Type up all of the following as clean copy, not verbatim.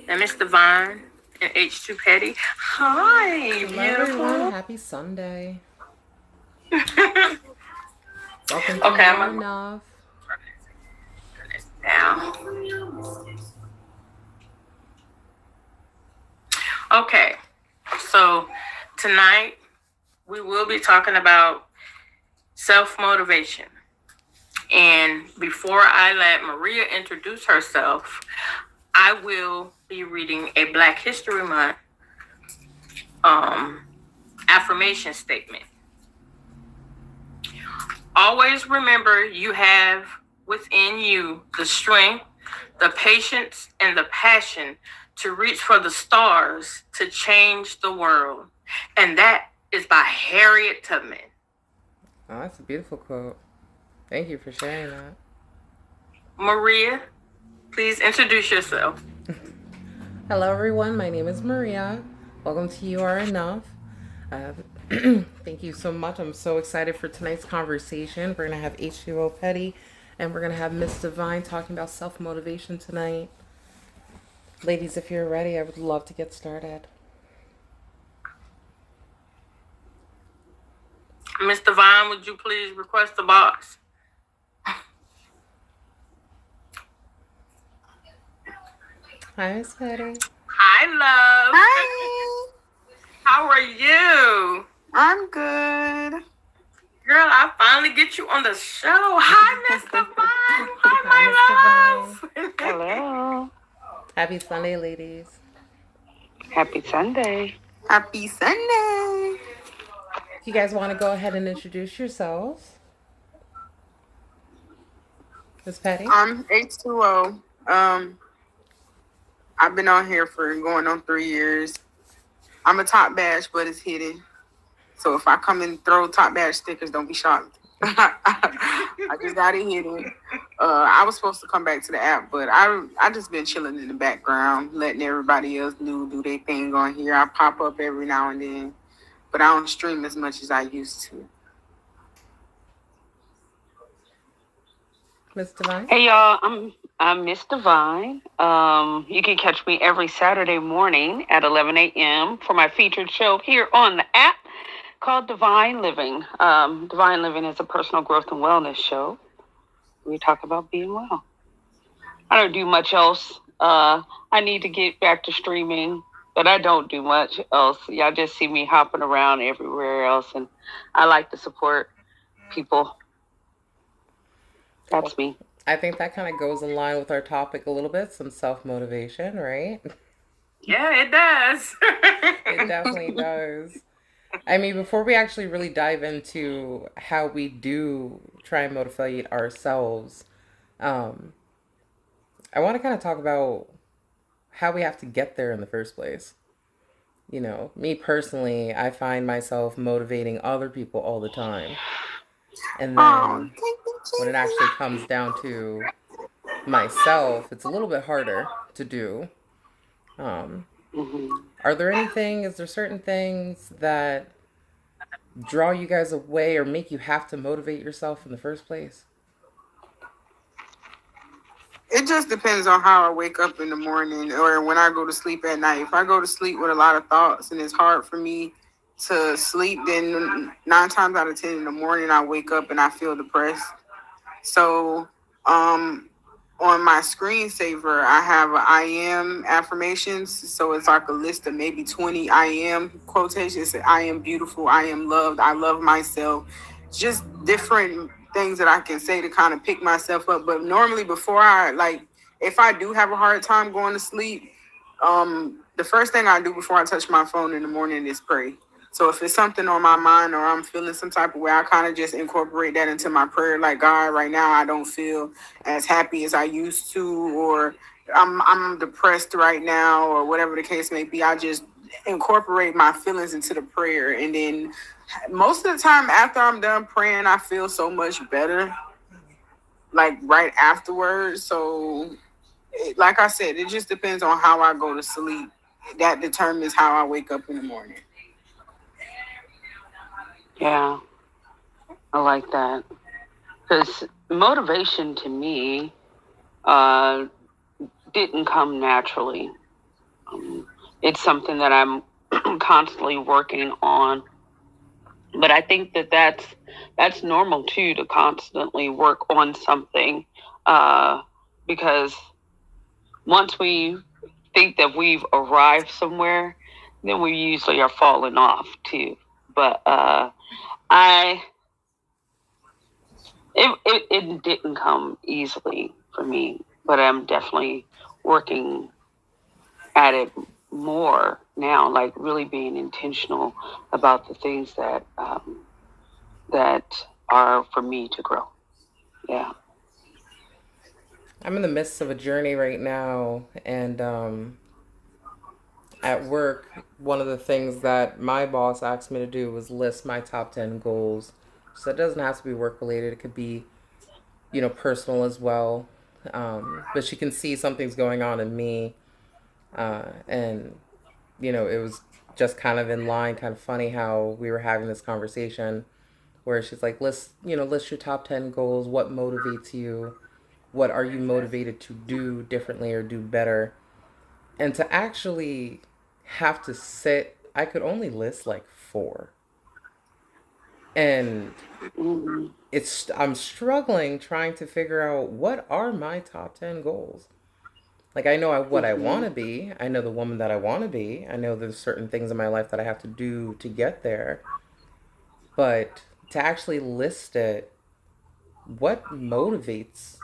and Miss Divine and H2 Petty. Hi, Hello, everyone. beautiful. Happy Sunday. Okay, Welcome to You I'm Are gonna Enough. turn this down. Okay, so tonight we will be talking about self motivation. And before I let Maria introduce herself, I will be reading a Black History Month um, affirmation statement. Always remember you have within you the strength, the patience, and the passion to reach for the stars to change the world. And that is by Harriet Tubman. Oh, that's a beautiful quote. Thank you for sharing that. Maria, please introduce yourself. Hello, everyone. My name is Maria. Welcome to You Are Enough. Uh, thank you so much. I'm so excited for tonight's conversation. We're going to have H2O Petty and we're going to have Miss Divine talking about self motivation tonight. Ladies, if you're ready, I would love to get started. Miss Divine, would you please request a box? Hi, Miss Petty. Hi, love. Hi, How are you? I'm good. Girl, I finally get you on the show. Hi, Miss Divine. Hi, Miss Hi, my love. Hello. Happy Sunday, ladies. Happy Sunday. Happy Sunday. If you guys want to go ahead and introduce yourselves. Miss Petty? I'm H2O. I've been on here for going on 3 years. I'm a top badge, but it's hidden. So if I come and throw top badge stickers, don't be shocked. I just got it hidden. I was supposed to come back to the app, but I just been chilling in the background, letting everybody else do their thing on here. I pop up every now and then, but I don't stream as much as I used to. Miss Divine? Hey y'all, I'm Miss Divine. You can catch me every Saturday morning at 11 a.m. for my featured show here on the app called Divine Living. Divine Living is a personal growth and wellness show. We talk about being well. I don't do much else. I need to get back to streaming, but I don't do much else. Y'all just see me hopping around everywhere else, and I like to support people. That's me. I think that kind of goes in line with our topic a little bit, some self motivation, right? Yeah, it does. It definitely does. I mean, before we actually really dive into how we do try and motivate ourselves, um, I want to kind of talk about how we have to get there in the first place. You know, me personally, I find myself motivating other people all the time. And Oh, then thank you, when it actually comes down to myself, it's a little bit harder to do. Um, Mhm. are there anything, is there certain things that draw you guys away or make you have to motivate yourself in the first place? It just depends on how I wake up in the morning or when I go to sleep at night. If I go to sleep with a lot of thoughts and it's hard for me to sleep, then 9 times out of 10 in the morning I wake up and I feel depressed. So, on my screensaver, I have I am affirmations. So it's like a list of maybe 20 I am quotations. I am beautiful. I am loved. I love myself. Just different things that I can say to kind of pick myself up. But normally, before if I do have a hard time going to sleep, the first thing I do before I touch my phone in the morning is pray. So if it's something on my mind or I'm feeling some type of way, I kind of just incorporate that into my prayer. Like, God, right now I don't feel as happy as I used to, or I'm depressed right now, or whatever the case may be. I just incorporate my feelings into the prayer, and then most of the time after I'm done praying, I feel so much better, like right afterwards. So, like I said, it just depends on how I go to sleep. That determines how I wake up in the morning. Yeah, I like that. Because motivation to me uh, didn't come naturally. It's something that I'm constantly working on. But I think that that's normal too, to constantly work on something, uh, because once we think that we've arrived somewhere, then we usually are falling off too. But I it didn't come easily for me, but I'm definitely working at it more now, like really being intentional about the things that are for me to grow. Yeah. I'm in the midst of a journey right now, and at work, one of the things that my boss asked me to do was list my top 10 goals. So it doesn't have to be work related, it could be, personal as well. But she can see something's going on in me. And, it was just kind of in line, kind of funny how we were having this conversation where she's like, list your top 10 goals. What motivates you? What are you motivated to do differently or do better? And to actually have to sit, I could only list like four. And Mhm. I'm struggling trying to figure out what are my top 10 goals. Like, I know what I want to Mhm. be. I know the woman that I want to be. I know there's certain things in my life that I have to do to get there. But to actually list it, what motivates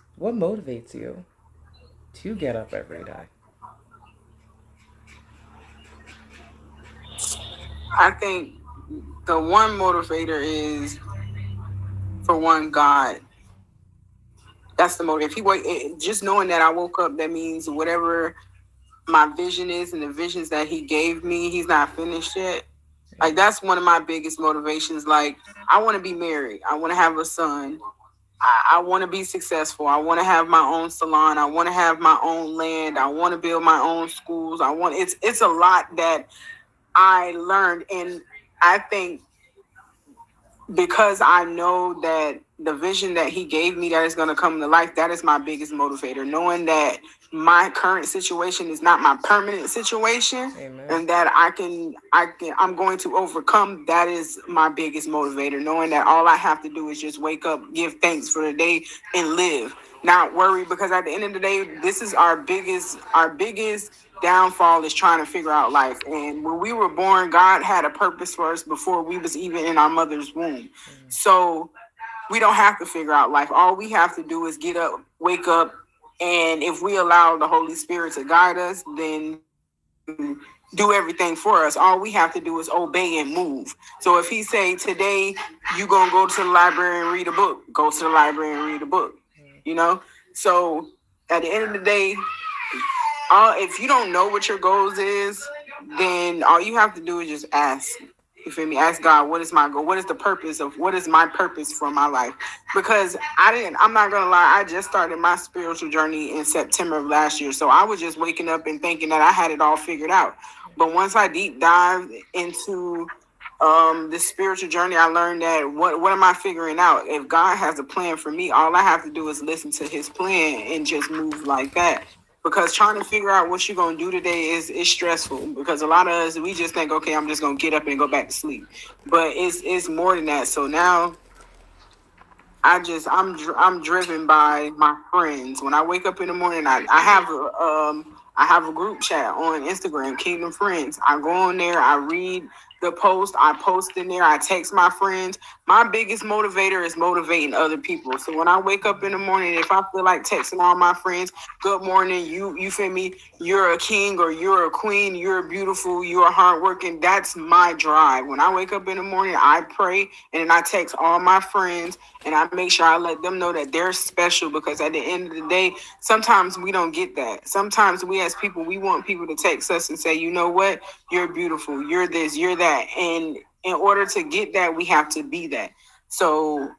you to get up every day? I think the one motivator is, for one, God. That's the motive. If he wake, just knowing that I woke up, that means whatever my vision is and the visions that he gave me, he's not finished yet. Like, that's one of my biggest motivations. Like, I want to be married. I want to have a son. I want to be successful. I want to have my own salon. I want to have my own land. I want to build my own schools. It's a lot that I learned, and I think because I know that the vision that he gave me that is going to come to life, that is my biggest motivator. Knowing that my current situation is not my permanent situation, Amen. and that I'm going to overcome. That is my biggest motivator. Knowing that all I have to do is just wake up, give thanks for the day, and live. Not worry, because at the end of the day, this is our biggest downfall is trying to figure out life. And when we were born, God had a purpose for us before we was even in our mother's womb. So we don't have to figure out life. All we have to do is get up, wake up, and if we allow the Holy Spirit to guide us, then do everything for us. All we have to do is obey and move. So if he say today you gonna go to the library and read a book, go to the library and read a book. So at the end of the day, if you don't know what your goals is, then all you have to do is just ask. You feel me? Ask God, what is my goal? What is my purpose for my life? Because I'm not gonna lie, I just started my spiritual journey in September of last year. So I was just waking up and thinking that I had it all figured out. But once I deep dived into this spiritual journey, I learned that what am I figuring out? If God has a plan for me, all I have to do is listen to his plan and just move like that. Because trying to figure out what you're gonna do today is stressful. Because a lot of us, we just think, okay, I'm just gonna get up and go back to sleep. But it's more than that. So now I'm driven by my friends. When I wake up in the morning, I have a group chat on Instagram, Kingdom Friends. I go on there, I read the post, I post in there, I text my friends. My biggest motivator is motivating other people. So when I wake up in the morning, if I feel like texting all my friends, good morning, you feel me? You're a king or you're a queen, you're beautiful, you're hardworking. That's my drive. When I wake up in the morning, I pray and then I text all my friends and I make sure I let them know that they're special, because at the end of the day, sometimes we don't get that. Sometimes we as people, we want people to text us and say, you know what, you're beautiful, you're this, you're that. And in order to get that, we have to be that. So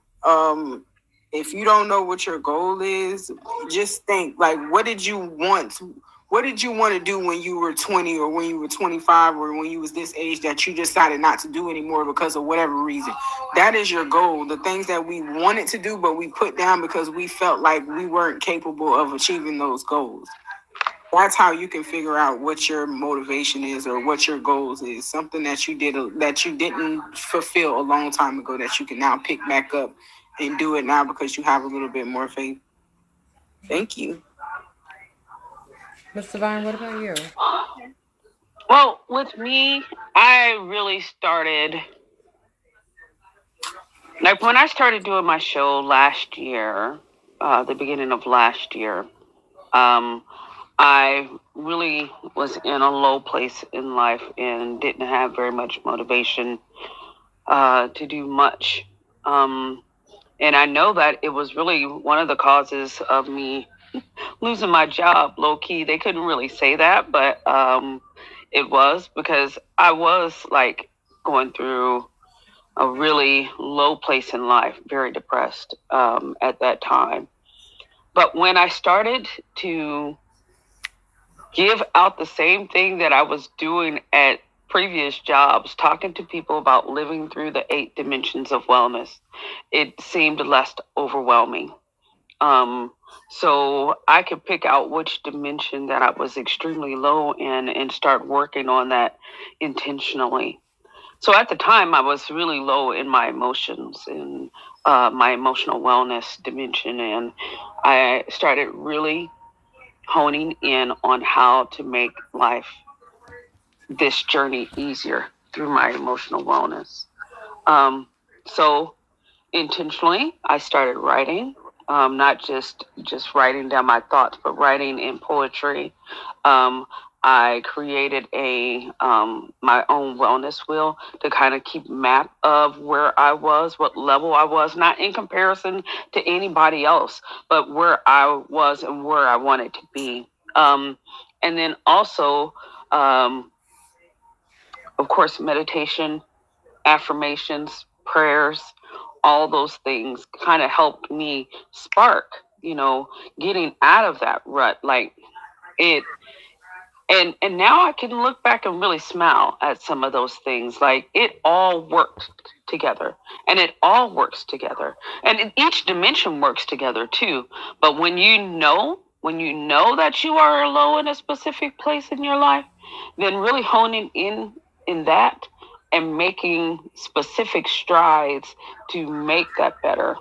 if you don't know what your goal is, just think, like, what did you want to do when you were 20 or when you were 25 or when you was this age that you decided not to do anymore because of whatever reason? That is your goal. The things that we wanted to do but we put down because we felt like we weren't capable of achieving those goals. That's how you can figure out what your motivation is or what your goals is. Something that you did that you didn't fulfill a long time ago that you can now pick back up and do it now because you have a little bit more faith. Thank you. Miss Divine, what about you? Well, with me, I really started like when I started doing my show last year, the beginning of last year. Um, I really was in a low place in life and didn't have very much motivation to do much. Um, and I know that it was really one of the causes of me losing my job, low key. They couldn't really say that, but it was because I was like going through a really low place in life, very depressed at that time. But when I started to give out the same thing that I was doing at previous jobs, talking to people about living through the 8 dimensions of wellness, it seemed less overwhelming. Um, so I could pick out which dimension that I was extremely low in and start working on that intentionally. So at the time, I was really low in my emotions and my emotional wellness dimension, and I started really honing in on how to make life, this journey, easier through my emotional wellness. So intentionally, I started writing, not just writing down my thoughts, but writing in poetry. Um, I created a my own wellness wheel to kind of keep map of where I was, what level I was, not in comparison to anybody else, but where I was and where I wanted to be. And then also, um, of course, meditation, affirmations, prayers, all those things kind of helped me spark, getting out of that rut. Like it and now I can look back and really smile at some of those things. Like it all worked together and it all works together. And each dimension works together too. But when you know that you are low in a specific place in your life, then really honing in that and making specific strides to make that better.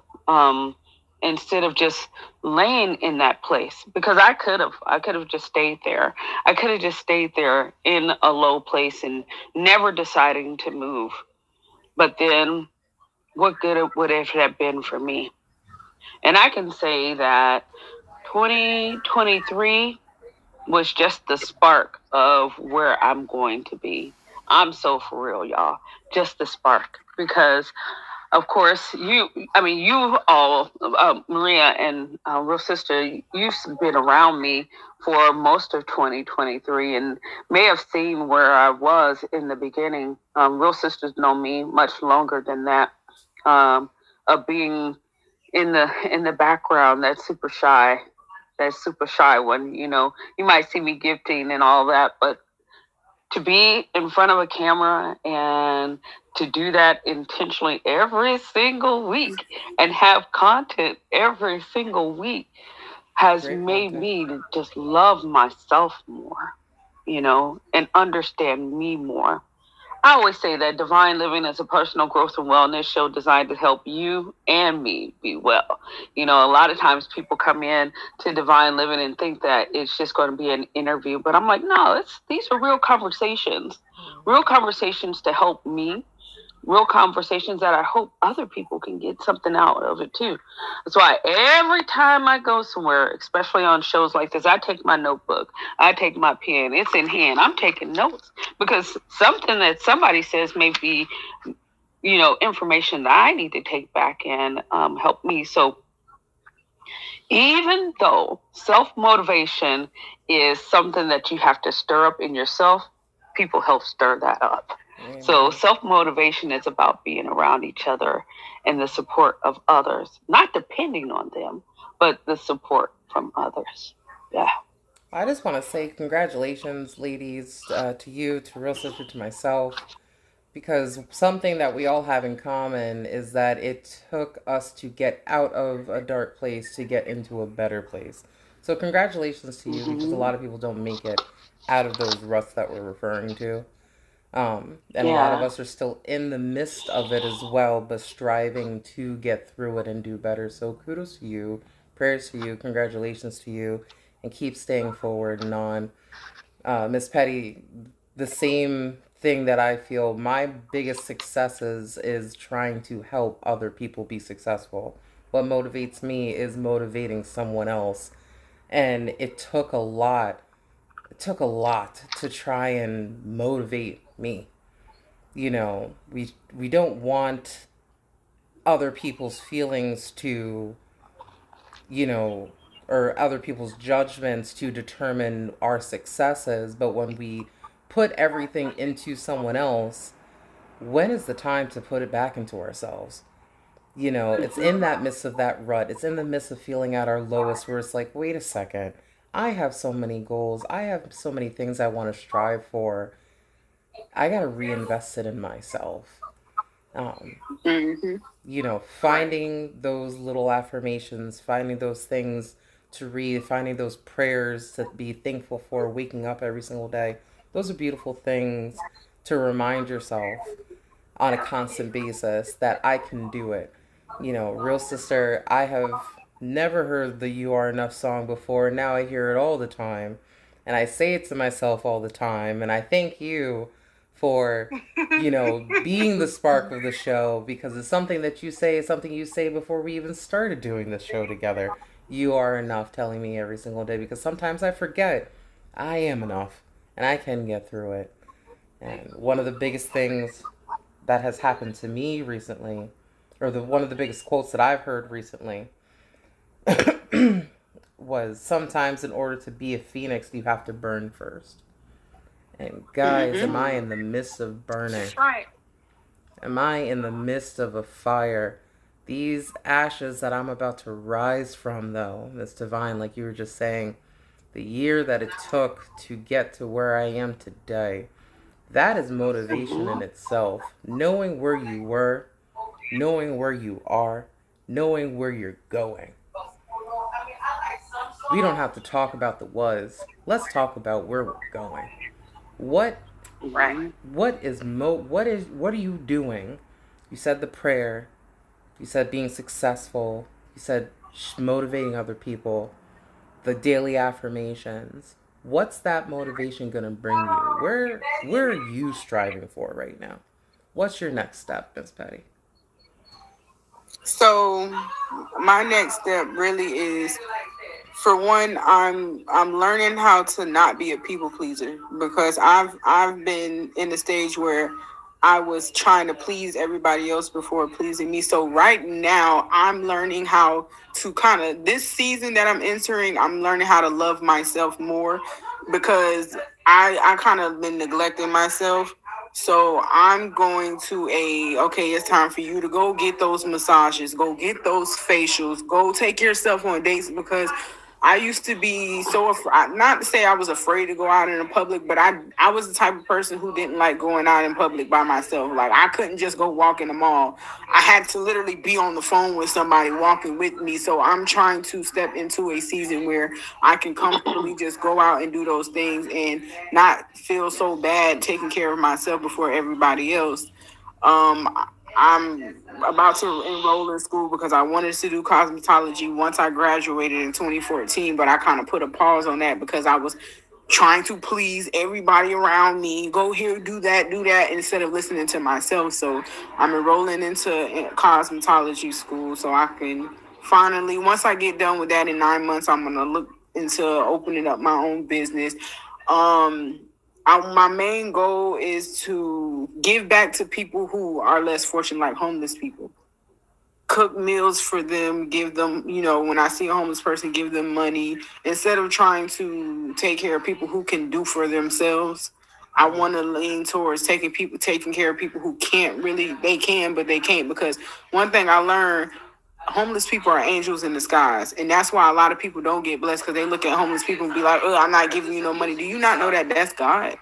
Instead of just laying in that place, because I could have just stayed there. I could have just stayed there in a low place and never deciding to move. But then what good it would it have been for me? And I can say that 2023 was just the spark of where I'm going to be. I'm so for real, y'all. Just the spark. Because of course, you all, Maria and Real Sister, you've been around me for most of 2023 and may have seen where I was in the beginning. Real Sisters know me much longer than that, of being in the background, that super shy one. You might see me gifting and all that, but to be in front of a camera and to do that intentionally every single week and have content every single week has Great made content. me to just love myself more, and understand me more. I always say that Divine Living is a personal growth and wellness show designed to help you and me be well. A lot of times people come in to Divine Living and think that it's just going to be an interview, but I'm like, no, these are real conversations to help me, real conversations that I hope other people can get something out of it too. That's why every time I go somewhere, especially on shows like this, I take my notebook, I take my pen, it's in hand, I'm taking notes because something that somebody says may be, information that I need to take back and help me. So even though self motivation is something that you have to stir up in yourself, people help stir that up. So Amen. self motivation is about being around each other and the support of others, not depending on them, but the support from others. Yeah. I just want to say congratulations, ladies, to you, to Real Sister, to myself, because something that we all have in common is that it took us to get out of a dark place to get into a better place. So congratulations to you, because a lot of people don't make it out of those ruts that we're referring to. And a lot of Yeah. us are still in the midst of it as well, but striving to get through it and do better. So kudos to you, prayers to you, congratulations to you, and keep staying forward and on. Miss Petty, the same thing that I feel my biggest successes is trying to help other people be successful. What motivates me is motivating someone else. And it took a lot to try and motivate me. We don't want other people's feelings to, you know, or other people's judgments to determine our successes, but when we put everything into someone else, when is the time to put it back into ourselves? It's in that midst of that rut. It's in the midst of feeling at our lowest where it's like, wait a second. I have so many goals. I have so many things I want to strive for. I got to reinvest it in myself. Um, Hmm. Finding those little affirmations, finding those things to read, finding those prayers to be thankful for, waking up every single day. Those are beautiful things to remind yourself on a constant basis that I can do it. Real sister, I have never heard the You Are Enough song before. Now I hear it all the time. And I say it to myself all the time. And I thank you for, being the spark of the show, because it's something that you say, it's something you say before we even started doing this show together. You are enough, telling me every single day, because sometimes I forget I am enough and I can get through it. And one of the biggest things that has happened to me recently, or one of the biggest quotes that I've heard recently, was sometimes in order to be a phoenix, you have to burn first. And guys, am I in the midst of burning? That's right. Am I in the midst of a fire? These ashes that I'm about to rise from, though, Miss Divine, like you were just saying, the year that it took to get to where I am today, that is motivation in itself. Knowing where you were, knowing where you are, knowing where you're going. We don't have to talk about the was. Let's talk about where we're going. What Right. what are you doing? You said the prayer. You said being successful. You said motivating other people. The daily affirmations. What's that motivation going to bring you? Where are you striving for right now? What's your next step, Miss Petty? So my next step really is, for one, I'm learning how to not be a people pleaser, because I've been in a stage where I was trying to please everybody else before pleasing me. So right now I'm learning how to kind of, this season that I'm entering, I'm learning how to love myself more, because I kind of been neglecting myself. So I'm going to okay, it's time for you to go get those massages, go get those facials, go take yourself on dates, because I used to be so not to say I was afraid to go out in the public, but I was the type of person who didn't like going out in public by myself. Like, I couldn't just go walk in the mall. I had to literally be on the phone with somebody walking with me. So I'm trying to step into a season where I can comfortably just go out and do those things and not feel so bad taking care of myself before everybody else. I'm about to enroll in school because I wanted to do cosmetology once I graduated in 2014, but I kind of put a pause on that because I was trying to please everybody around me. Go here, do that, instead of listening to myself. So I'm enrolling into cosmetology school so I can finally, once I get done with that in 9 months, I'm going to look into opening up my own business. My main goal is to give back to people who are less fortunate, like homeless people. Cook meals for them, give them, when I see a homeless person, give them money instead of trying to take care of people who can do for themselves. I want to lean towards taking care of people who can't really, they can, but they can't, because one thing I learned, homeless people are angels in disguise, and that's why a lot of people don't get blessed, because they look at homeless people and be like, "Oh, I'm not giving you no money." Do you not know that that's God?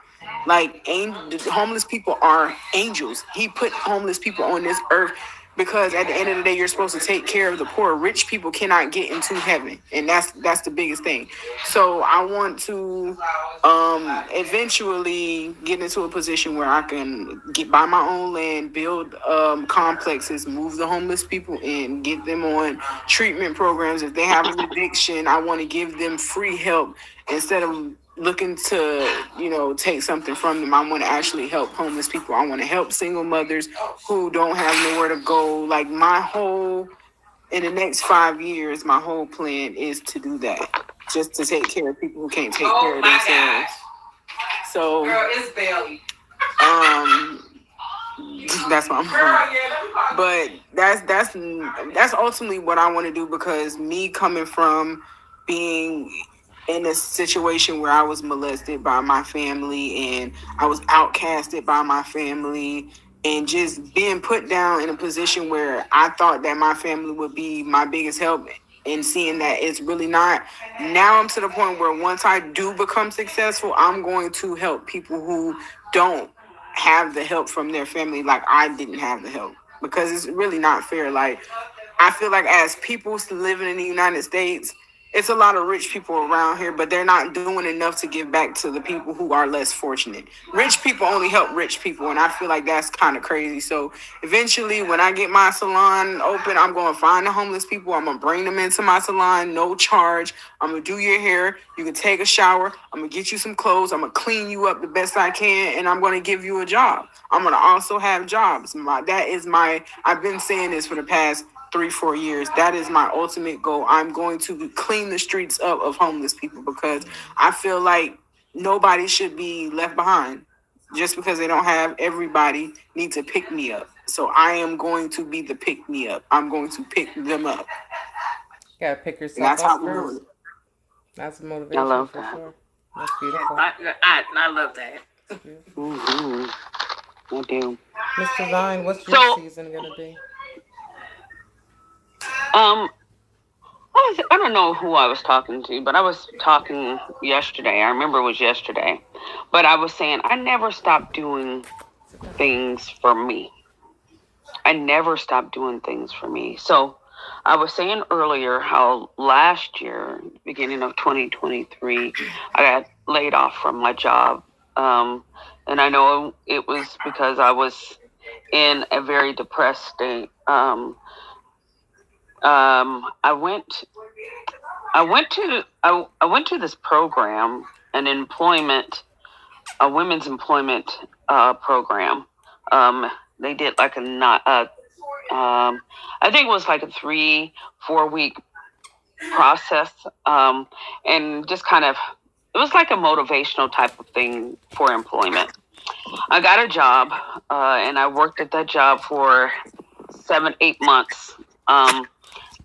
Like, homeless people are angels. He put homeless people on this earth because at the end of the day, you're supposed to take care of the poor. Rich people cannot get into heaven, and that's the biggest thing. So I want to eventually get into a position where I can buy my own land, build complexes, move the homeless people in, get them on treatment programs. If they have an addiction, I want to give them free help instead of looking to, take something from them. I want to actually help homeless people. I want to help single mothers who don't have nowhere to go. Like in the next 5 years, my whole plan is to do that. Just to take care of people who can't take care of themselves. So, girl, it's Bailey. That's my mom. But that's ultimately what I want to do, because me coming from being in a situation where I was molested by my family and I was outcasted by my family and just being put down in a position where I thought that my family would be my biggest help, and seeing that it's really not. Now I'm to the point where once I do become successful, I'm going to help people who don't have the help from their family like I didn't have the help, because it's really not fair. Like, I feel like as people living in the United States, it's a lot of rich people around here, but they're not doing enough to give back to the people who are less fortunate. Rich people only help rich people, and I feel like that's kind of crazy. So eventually, when I get my salon open, I'm going to find the homeless people. I'm going to bring them into my salon, no charge. I'm going to do your hair. You can take a shower. I'm going to get you some clothes. I'm going to clean you up the best I can, and I'm going to give you a job. I'm going to also have jobs. I've been saying this for the past 3-4 years. That is my ultimate goal. I'm going to clean the streets up of homeless people, because I feel like nobody should be left behind. Just because they don't have, everybody needs to pick me up. So I am going to be the pick me up. I'm going to pick them up. You gotta pick yourself That's how up we do first. it. That's a motivation. I love for that. sure. That's beautiful. I love that. Mm-hmm. I do. Mr. Vine, what's your So, season gonna be? um, I don't know who I was talking to, but I was talking yesterday. I remember it was yesterday. But I was saying I never stopped doing things for me. I never stopped doing things for me. So I was saying earlier how last year, beginning of 2023, I got laid off from my job. And I know it was because I was in a very depressed state. I went to this program, a women's employment program. They did like I think it was like a 3-4 week process, and just kind of, it was like a motivational type of thing for employment. I got a job, and I worked at that job for 7-8 months.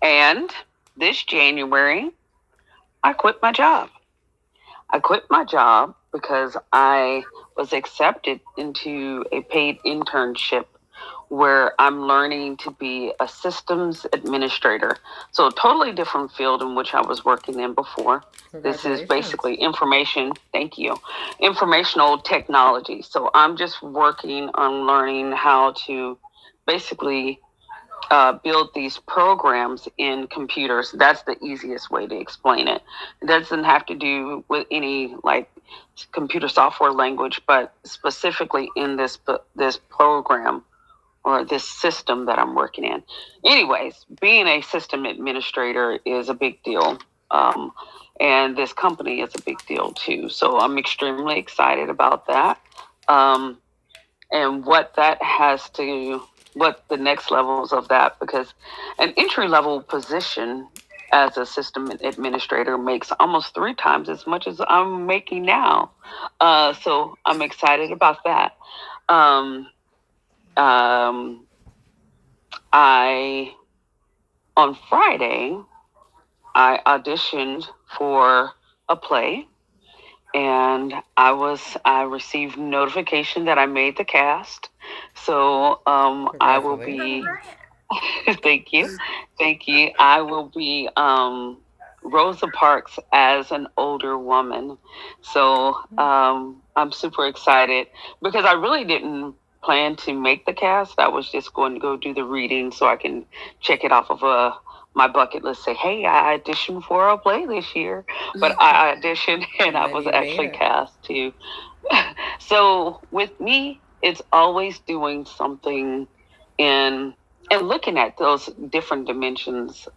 And this January, I quit my job. I quit my job because I was accepted into a paid internship where I'm learning to be a systems administrator. So a totally different field in which I was working in before. This is basically informational technology. So I'm just working on learning how to basically build these programs in computers. That's the easiest way to explain it. It doesn't have to do with any like computer software language, but specifically in this program or this system that I'm working in. Anyways, being a system administrator is a big deal. And this company is a big deal too. So I'm extremely excited about that. And what the next levels of that, because an entry level position as a system administrator makes almost 3 times as much as I'm making now. So I'm excited about that. On Friday, I auditioned for a play, and I received notification that I made the cast. So I will be thank you. I will be Rosa Parks as an older woman. So I'm super excited because I really didn't plan to make the cast. I was just going to go do the reading so I can check it off of my bucket list. Say, hey, I auditioned for a play this year, but I auditioned and I then was you made actually it. cast too. So with me, it's always doing something in and looking at those different dimensions,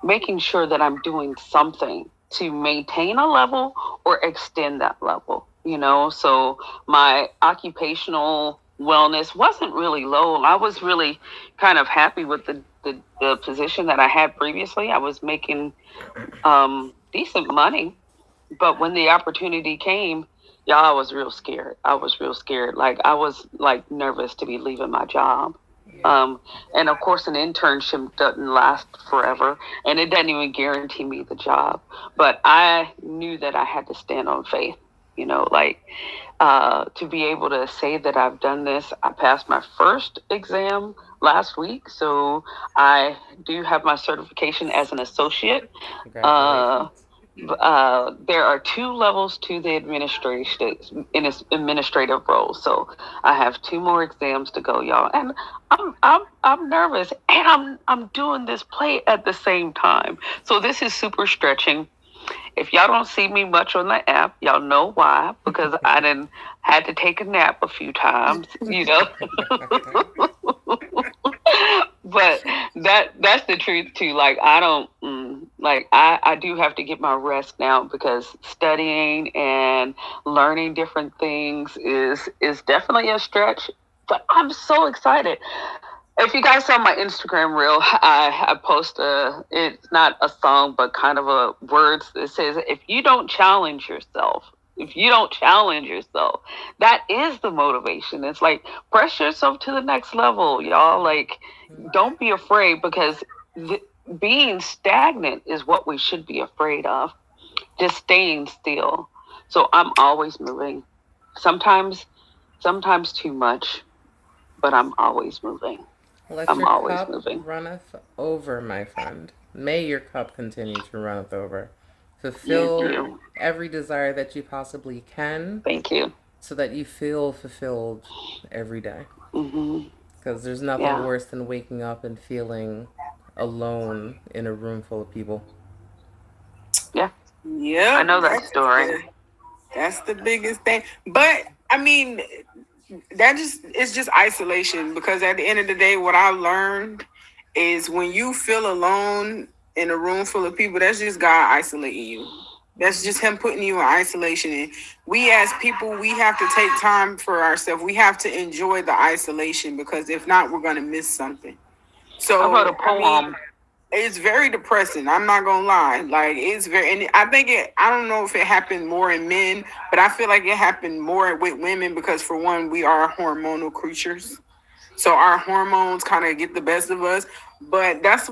making sure that I'm doing something to maintain a level or extend that level, you know? So my occupational wellness wasn't really low. I was really kind of happy with the position that I had previously. I was making decent money, but when the opportunity came, y'all, I was real scared. I was real scared. Like I was like nervous to be leaving my job. Yeah. And of course, an internship doesn't last forever, and it doesn't even guarantee me the job. But I knew that I had to stand on faith. You know, like to be able to say that I've done this. I passed my first exam last week, so I do have my certification as an associate. Uh, Congratulations. there are two levels to the administration in this administrative role, so I have two more exams to go, y'all, and I'm nervous, and I'm doing this play at the same time, so this is super stretching. If y'all don't see me much on the app, y'all know why, because I didn't had to take a nap a few times, you know. But that's the truth too. Like I don't like I do have to get my rest now because studying and learning different things is definitely a stretch. But I'm so excited. If you guys saw my Instagram reel, I post it's not a song, but kind of a words that says, if you don't challenge yourself, if you don't challenge yourself, that is the motivation. It's like, press yourself to the next level, y'all. Like, don't be afraid because being stagnant is what we should be afraid of. Just staying still. So I'm always moving. Sometimes, sometimes too much, but I'm always moving. Let I'm your always cup moving. runneth over, my friend. May your cup continue to runneth over. Thank Fulfill you. every desire that you possibly can Thank you. so that you feel fulfilled every day. Hmm. Because there's nothing Yeah. worse than waking up and feeling alone in a room full of people. Yeah. Yeah, I know that story. that's the biggest thing. But I mean, that just it's just isolation because at the end of the day, what I learned is when you feel alone in a room full of people, that's just God isolating you. That's just Him putting you in isolation. And we as people, we have to take time for ourselves. We have to enjoy the isolation because if not, we're gonna miss something. I wrote So a I mean, poem. it's very depressing. I'm not gonna lie. Like it's very, and I think it. I don't know if it happened more in men, but I feel like it happened more with women because for one, we are hormonal creatures, so our hormones kind of get the best of us. But that's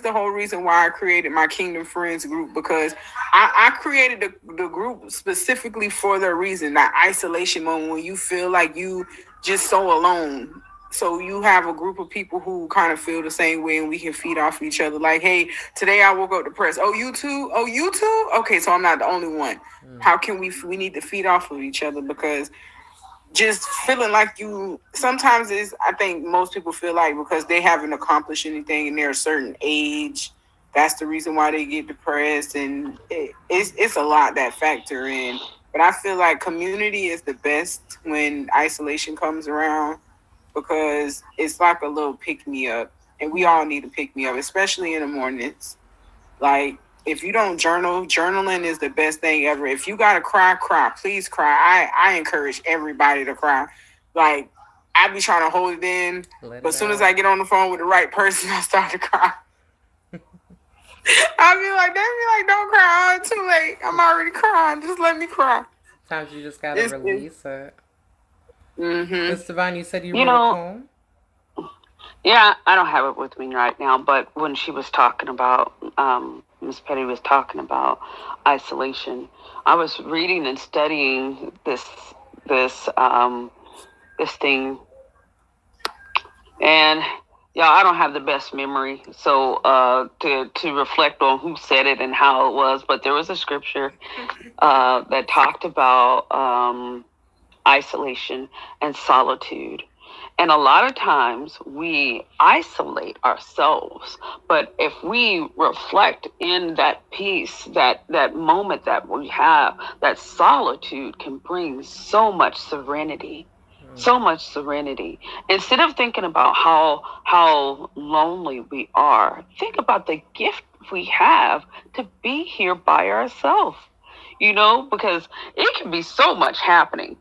the whole reason why I created my Kingdom Friends group because I created the group specifically for the reason that isolation moment when you feel like you just so alone. So you have a group of people who kind of feel the same way and we can feed off each other. Like, hey, today I woke up depressed. Oh, you too? Oh, you too? Okay, so I'm not the only one. How can we need to feed off of each other because just feeling like you sometimes is I think most people feel like because they haven't accomplished anything and they're a certain age, that's the reason why they get depressed and it's a lot that factor in. But I feel like community is the best when isolation comes around because it's like a little pick me up and we all need to pick me up, especially in the mornings. Like if you don't journal, journaling is the best thing ever. If you gotta cry, cry. Please cry. I encourage everybody to cry. Like I be trying to hold it in, Let but it as soon as I out. get on the phone with the right person, I start to cry. I be like, they be like, don't cry. Oh, it's too late. I'm already crying. Just let me cry. Sometimes you just gotta It's release it. mm-hmm. Miss Divine, you said you You wrote a know, poem? yeah, I don't have it with me right now, but when she was talking about, Miss Petty was talking about isolation, I was reading and studying this, this thing, and yeah, I don't have the best memory, so to reflect on who said it and how it was, but there was a scripture that talked about isolation and solitude. And a lot of times we isolate ourselves. But if we reflect in that peace, that moment that we have, that solitude can bring so much serenity. So much serenity. Instead of thinking about how lonely we are, think about the gift we have to be here by ourselves. Because it can be so much happening,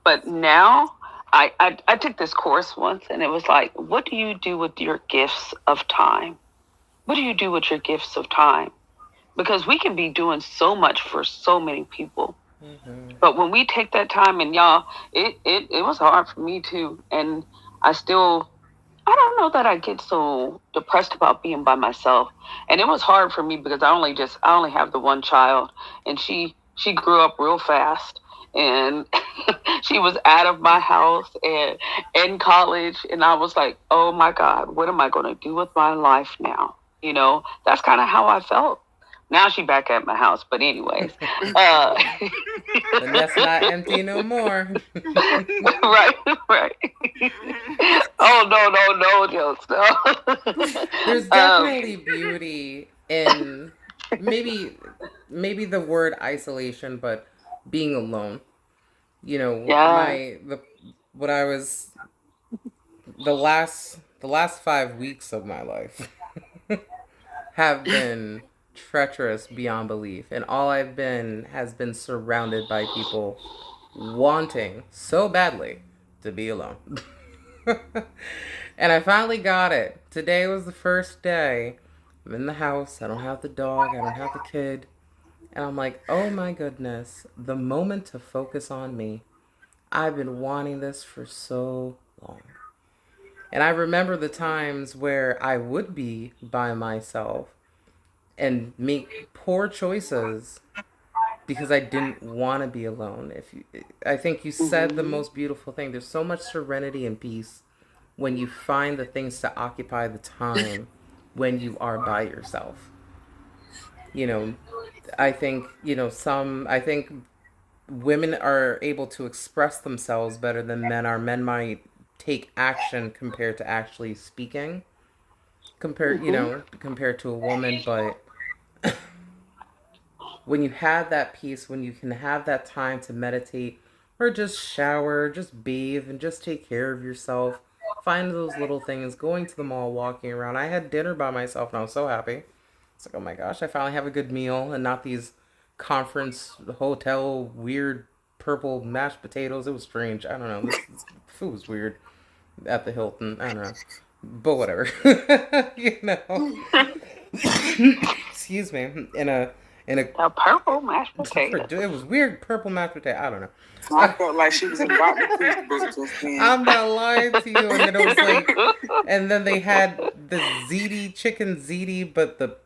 But now, I took this course once, and it was like, what do you do with your gifts of time? What do you do with your gifts of time? Because we can be doing so much for so many people. But when we take that time, and y'all, it was hard for me too. And I don't know that I get so depressed about being by myself. And it was hard for me because I only have the one child, and she grew up real fast, and she was out of my house and in college, and I was like, oh my God, what am I going to do with my life now? That's kind of how I felt. Now she back at my house, but anyways, The nest not empty no more. right. Oh no, Jokes, no. There's definitely beauty in maybe the word isolation, but being alone. Yeah. What I was the last 5 weeks of my life have been treacherous beyond belief, and all I've been has been surrounded by people wanting so badly to be alone. And I finally got it. Today was the first day. I'm in the house. I don't have the dog. I don't have the kid. And I'm like, oh my goodness, the moment to focus on me. I've been wanting this for so long. And I remember the times where I would be by myself and make poor choices because I didn't want to be alone. I think you said the most beautiful thing. There's so much serenity and peace when you find the things to occupy the time when you are by yourself. I think, I think women are able to express themselves better than men are. Men might take action compared to actually speaking, compared to a woman. But when you have that peace, when you can have that time to meditate or just shower, just bathe, and just take care of yourself, find those little things, going to the mall, walking around. I had dinner by myself and I was so happy. It's like, oh my gosh, I finally have a good meal and not these conference hotel weird purple mashed potatoes. It was strange. I don't know. This food was weird at the Hilton. I don't know. But whatever. Excuse me. In a purple mashed potato. It was weird purple mashed potato. I don't know. I felt like she was about to Facebook just then. I'm not lying to you. And then it was like, and then they had the ziti, chicken ziti, but the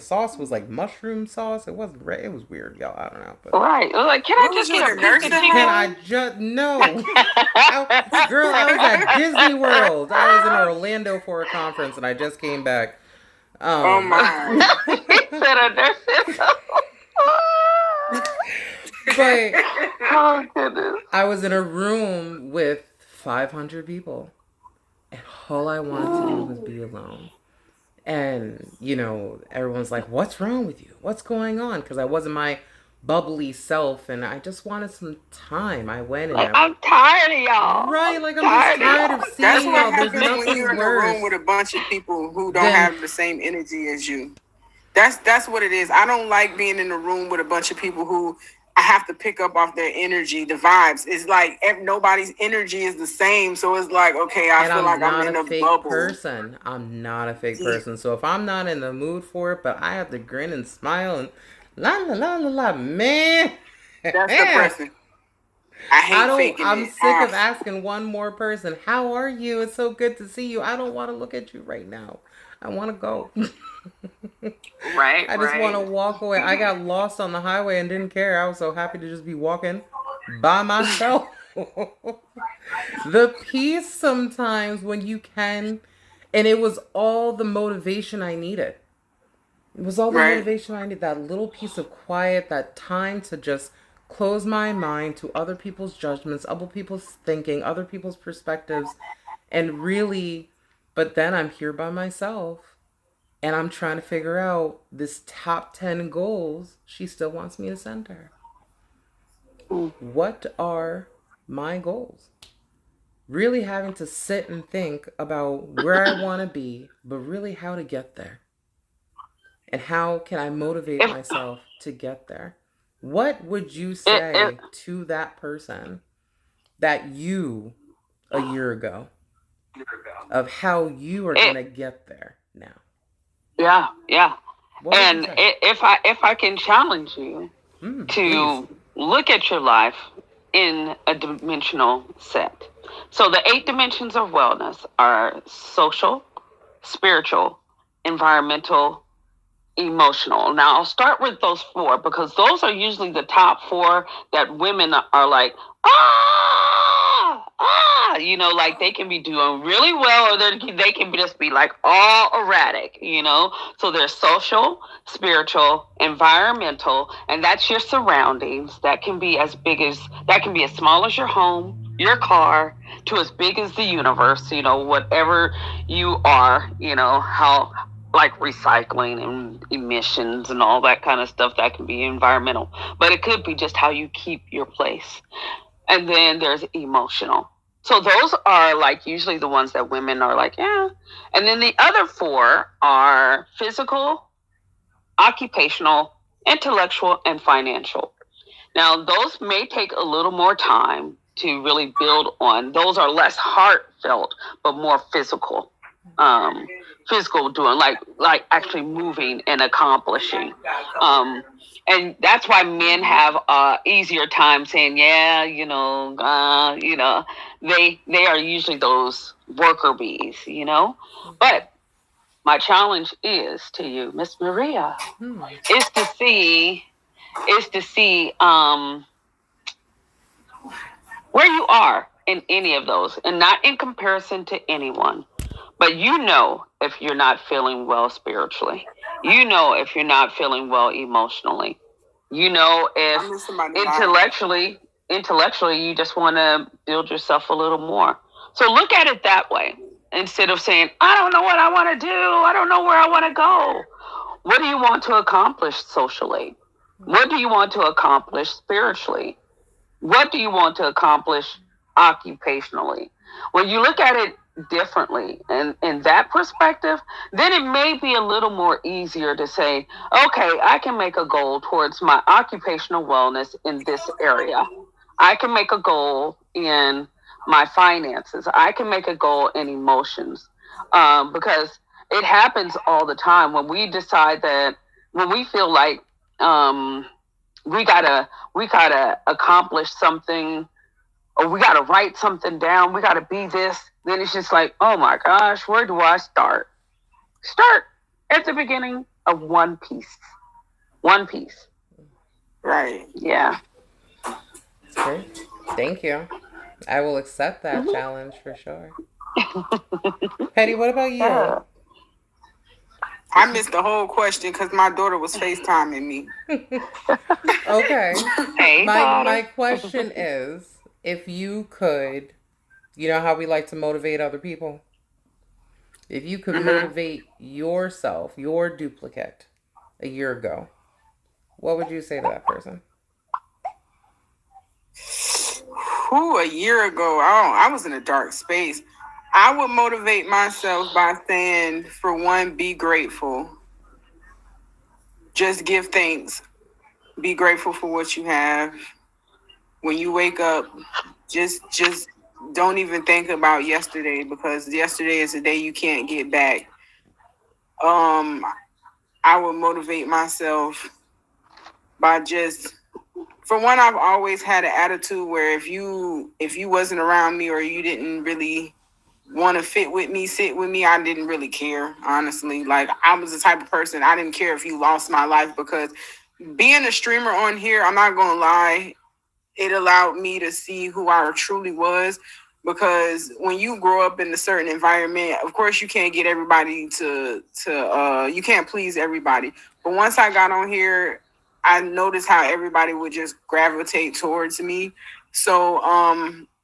sauce was like mushroom sauce. It wasn't red. It was weird, y'all. I don't know. But right. Like, can I just get a piece of chicken? Can I just no? Girl, I was at Disney World. I was in Orlando for a conference, and I just came back. Oh my! But oh goodness! I was in a room with 500 people, and all I wanted to do was be alone. And, everyone's like, what's wrong with you? What's going on? Because I wasn't my bubbly self, and I just wanted some time. I went and I'm tired of y'all. Right, like I'm just tired of seeing That's y'all. what There's happens when nothing you're in a worse. room with a bunch of people who don't have the same energy as you. That's what it is. I don't like being in a room with a bunch of people who I have to pick up off their energy, the vibes. It's like nobody's energy is the same. So it's like, okay, I feel like I'm in a bubble. I'm not a fake person. So if I'm not in the mood for it, but I have to grin and smile and la la la la la, man. That's depressing. I'm sick of asking one more person, how are you? It's so good to see you. I don't want to look at you right now. I want to go. Right. I just want to walk away. I got lost on the highway and didn't care. I was so happy to just be walking by myself. The peace sometimes when you can, and it was all the motivation I needed. It was all the motivation I needed. That little piece of quiet, that time to just close my mind to other people's judgments, other people's thinking, other people's perspectives, and really, but then I'm here by myself and I'm trying to figure out this top 10 goals she still wants me to send her. What are my goals? Really having to sit and think about where I want to be, but really how to get there. And how can I motivate If myself to get there? What would you it say to that person that you a year ago of how you are going it to get there now? yeah, yeah. What would you And say? if I can challenge you Please. to look at your life in a dimensional set. So the 8 dimensions of wellness are social, spiritual, environmental, emotional. Now I'll start with those 4 because those are usually the top 4 that women are like, like they can be doing really well, or they can just be like all erratic, So there's social, spiritual, environmental, and that's your surroundings. That can be as small as your home, your car, to as big as the universe, whatever you are, how, like recycling and emissions and all that kind of stuff, that can be environmental. But it could be just how you keep your place. And then there's emotional. So those are like usually the ones that women are like, yeah. And then the other 4 are physical, occupational, intellectual, and financial. Now, those may take a little more time to really build on. Those are less heartfelt, but more physical. Physical doing, like actually moving and accomplishing. And that's why men have easier time saying, yeah, they are usually those worker bees, But my challenge is to you, Miss Maria, is to see where you are in any of those, and not in comparison to anyone. But if you're not feeling well spiritually, if you're not feeling well emotionally, if I miss somebody dying. intellectually you just want to build yourself a little more. So look at it that way instead of saying, I don't know what I want to do. I don't know where I want to go. What do you want to accomplish socially? What do you want to accomplish spiritually? What do you want to accomplish occupationally? When you look at it differently and in that perspective, then it may be a little more easier to say, okay, I can make a goal towards my occupational wellness in this area. I can make a goal in my finances. I can make a goal in emotions, because it happens all the time when we decide that, when we feel like we gotta accomplish something, or we gotta write something down, we gotta be this, then it's just like, oh my gosh, where do I start? Start at the beginning of one piece. One piece. Right. Yeah. Great. Thank you. I will accept that challenge for sure. Petty, what about you? I missed the whole question because my daughter was FaceTiming me. Okay. Hey, My question is, if you could, you know how we like to motivate other people? If you could motivate yourself, your duplicate, a year ago, what would you say to that person? A year ago, I was in a dark space. I would motivate myself by saying, for one, be grateful. Just give thanks. Be grateful for what you have. When you wake up, just don't even think about yesterday, because yesterday is a day you can't get back. I would motivate myself by just, for one, I've always had an attitude where if you wasn't around me, or you didn't really want to sit with me, I didn't really care, honestly. Like, I was the type of person, I didn't care if you lost my life, because being a streamer on here, I'm not gonna lie, it allowed me to see who I truly was. Because when you grow up in a certain environment, of course you can't get everybody to you can't please everybody. But once I got on here, I noticed how everybody would just gravitate towards me. So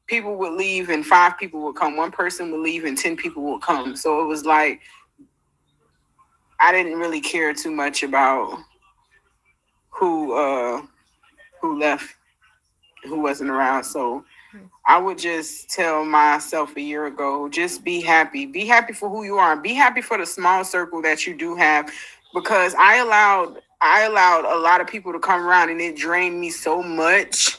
people would leave and 5 people would come. One person would leave and 10 people would come. So it was like I didn't really care too much about who left, who wasn't around. So I would just tell myself a year ago, just be happy. Be happy for who you are. Be happy for the small circle that you do have. Because I allowed a lot of people to come around and it drained me so much.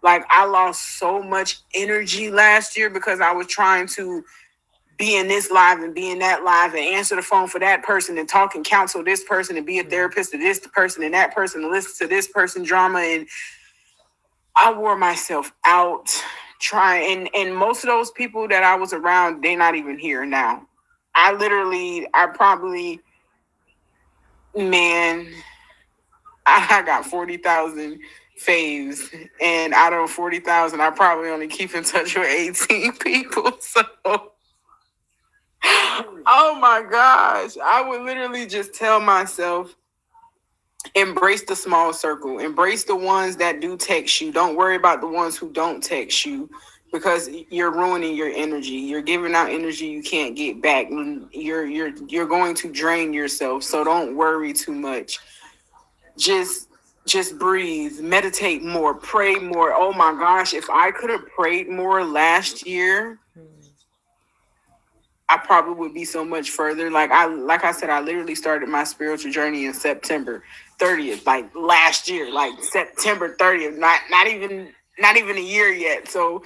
Like I lost so much energy last year because I was trying to be in this live and be in that live and answer the phone for that person and talk and counsel this person and be a therapist to this person and that person and listen to this person drama. And I wore myself out trying. And most of those people that I was around, they're not even here now. Man, I got 40,000 faves, and out of 40,000, I probably only keep in touch with 18 people. So, oh my gosh, I would literally just tell myself, embrace the small circle, embrace the ones that do text you. Don't worry about the ones who don't text you, because you're ruining your energy. You're giving out energy you can't get back. You're going to drain yourself. So don't worry too much. Just breathe, meditate more, pray more. Oh my gosh, if I could have prayed more last year, I probably would be so much further. Like I said, I literally started my spiritual journey in September 30th, like last year, like September 30th, not even a year yet. So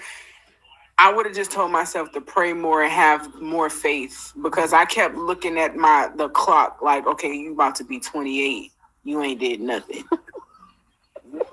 I would have just told myself to pray more and have more faith, because I kept looking at the clock like, okay, you about to be 28. You ain't did nothing.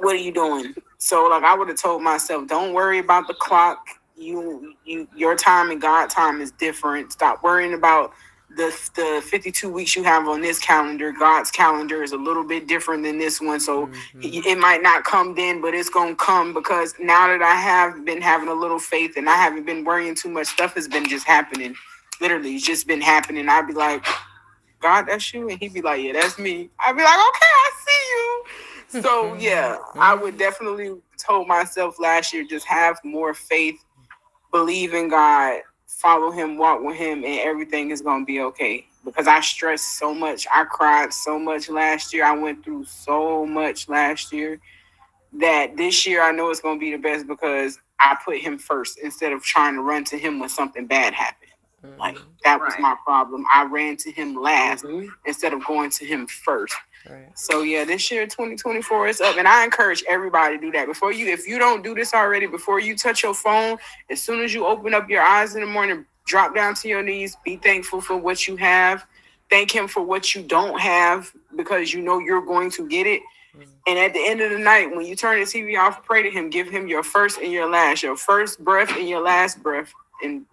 What are you doing? So like I would have told myself, don't worry about the clock. Your time and God time is different. Stop worrying about the 52 weeks you have on this calendar. God's calendar is a little bit different than this one. So it might not come then, but it's going to come, because now that I have been having a little faith and I haven't been worrying too much, stuff has been just happening. Literally, it's just been happening. I'd be like, God, that's you? And he'd be like, yeah, that's me. I'd be like, okay, I see you. So yeah, I would definitely told myself last year, just have more faith, believe in God, follow him, walk with him, and everything is going to be okay. Because I stressed so much. I cried so much last year. I went through so much last year that this year I know it's going to be the best, because I put him first instead of trying to run to him when something bad happened. Like that was my problem. I ran to him last instead of going to him first. Right. So yeah, this year 2024 is up, and I encourage everybody to do that. If you don't do this already, before you touch your phone, as soon as you open up your eyes in the morning, drop down to your knees, be thankful for what you have, thank him for what you don't have, because you know you're going to get it. And at the end of the night, when you turn the TV off, pray to him, give him your first and your last, your first breath and your last breath, and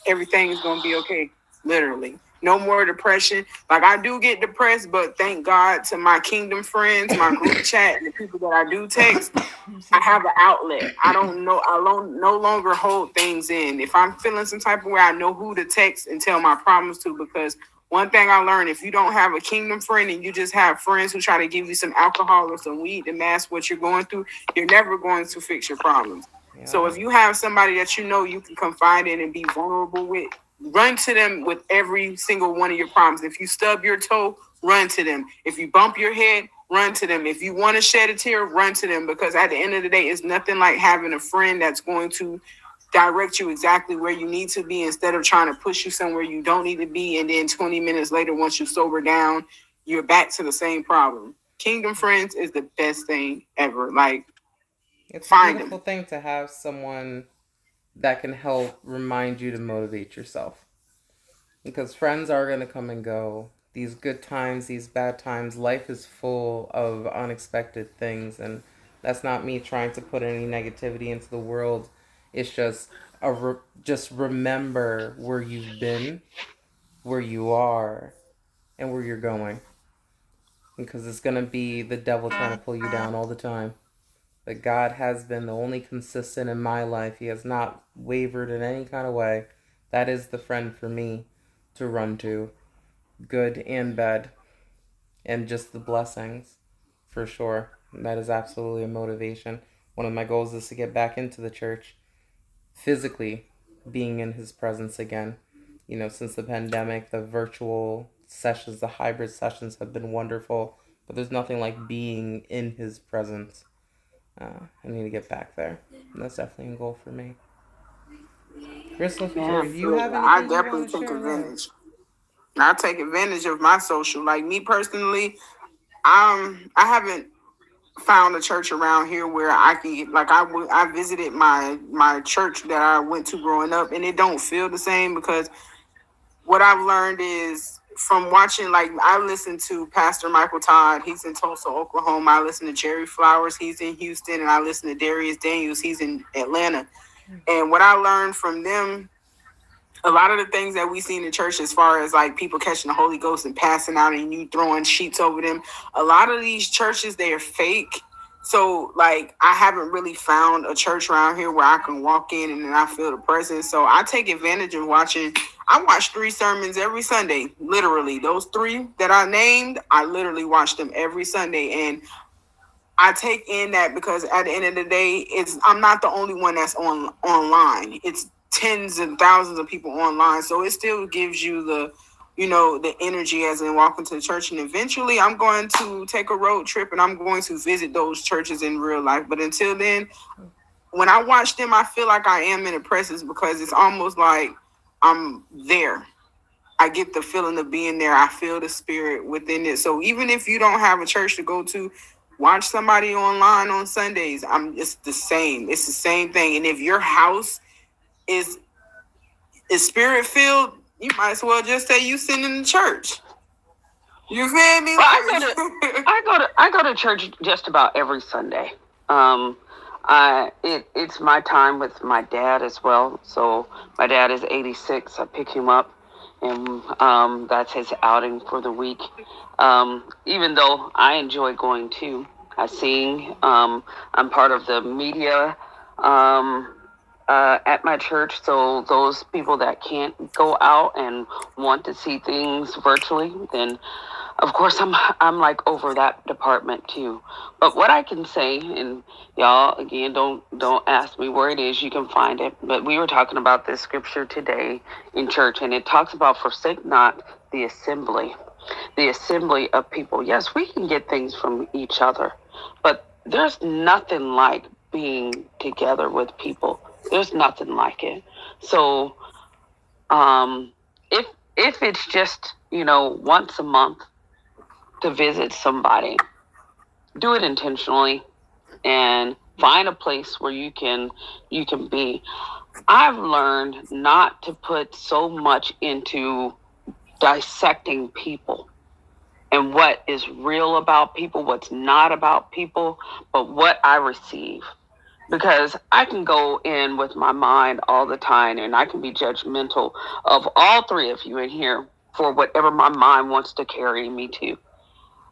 everything is going to be okay. Literally. No more depression. Like I do get depressed, but thank God to my kingdom friends, my group chat, and the people that I do text, I have an outlet. I no longer hold things in. If I'm feeling some type of way, I know who to text and tell my problems to, because one thing I learned, if you don't have a kingdom friend and you just have friends who try to give you some alcohol or some weed to mask what you're going through, you're never going to fix your problems. Yeah. So if you have somebody that you know you can confide in and be vulnerable with, run to them with every single one of your problems. If you stub your toe, run to them. If you bump your head, run to them. If you want to shed a tear, run to them, because at the end of the day, it's nothing like having a friend that's going to direct you exactly where you need to be, instead of trying to push you somewhere you don't need to be. And then 20 minutes later, once you sober down, you're back to the same problem. Kingdom friends is the best thing ever. Like, it's a beautiful thing to have someone that can help remind you to motivate yourself, because friends are going to come and go. These good times, these bad times, life is full of unexpected things, and that's not me trying to put any negativity into the world. It's just just remember where you've been, where you are, and where you're going, because it's going to be the devil trying to pull you down all the time. But God has been the only consistent in my life. He has not wavered in any kind of way. That is the friend for me to run to, good and bad, and just the blessings. For sure. That is absolutely a motivation. One of my goals is to get back into the church, physically being in his presence again. You know, since the pandemic, the virtual sessions, the hybrid sessions have been wonderful, but there's nothing like being in his presence. I need to get back there. And that's definitely a goal for me. Crystal, Yeah. do you have I anything you definitely want to take share? Love? advantage. I take advantage of my social. Like me personally, I haven't found a church around here where I can get, like I visited my church that I went to growing up, and it don't feel the same because what I've learned is from watching, like I listen to Pastor Michael Todd, he's in Tulsa, Oklahoma. I listen to Jerry Flowers, he's in Houston, and I listen to Darius Daniels, he's in Atlanta. And what I learned from them, a lot of the things that we see in the church as far as like people catching the Holy Ghost and passing out and you throwing sheets over them, a lot of these churches, they are fake. So like I haven't really found a church around here where I can walk in and then I feel the presence. So I take advantage of watching. I watch 3 sermons every Sunday. Literally, those 3 that I named, I literally watch them every Sunday. And I take in that because at the end of the day, I'm not the only one that's online. It's tens and thousands of people online. So it still gives you the energy as in walking to the church. And eventually I'm going to take a road trip and I'm going to visit those churches in real life. But until then, when I watch them, I feel like I am in the presence because it's almost like I'm there. I get the feeling of being there. I feel the spirit within it. So even if you don't have a church to go to, watch somebody online on Sundays. It's the same. It's the same thing. And if your house is spirit filled, you might as well just say you sitting in the church. You feel me? Well, I go to church just about every Sunday. It's my time with my dad as well. So my dad is 86. I pick him up, and that's his outing for the week. Even though I enjoy going too, I sing. I'm part of the media at my church. So those people that can't go out and want to see things virtually, then of course I'm like over that department too. But what I can say, and y'all again don't ask me where it is, you can find it. But we were talking about this scripture today in church, and it talks about forsake not the assembly of people. Yes, we can get things from each other, but there's nothing like being together with people. There's nothing like it. So if it's just once a month to visit somebody, do it intentionally and find a place where you can be. I've learned not to put so much into dissecting people and what is real about people, what's not about people, but what I receive. Because I can go in with my mind all the time and I can be judgmental of all 3 of you in here for whatever my mind wants to carry me to.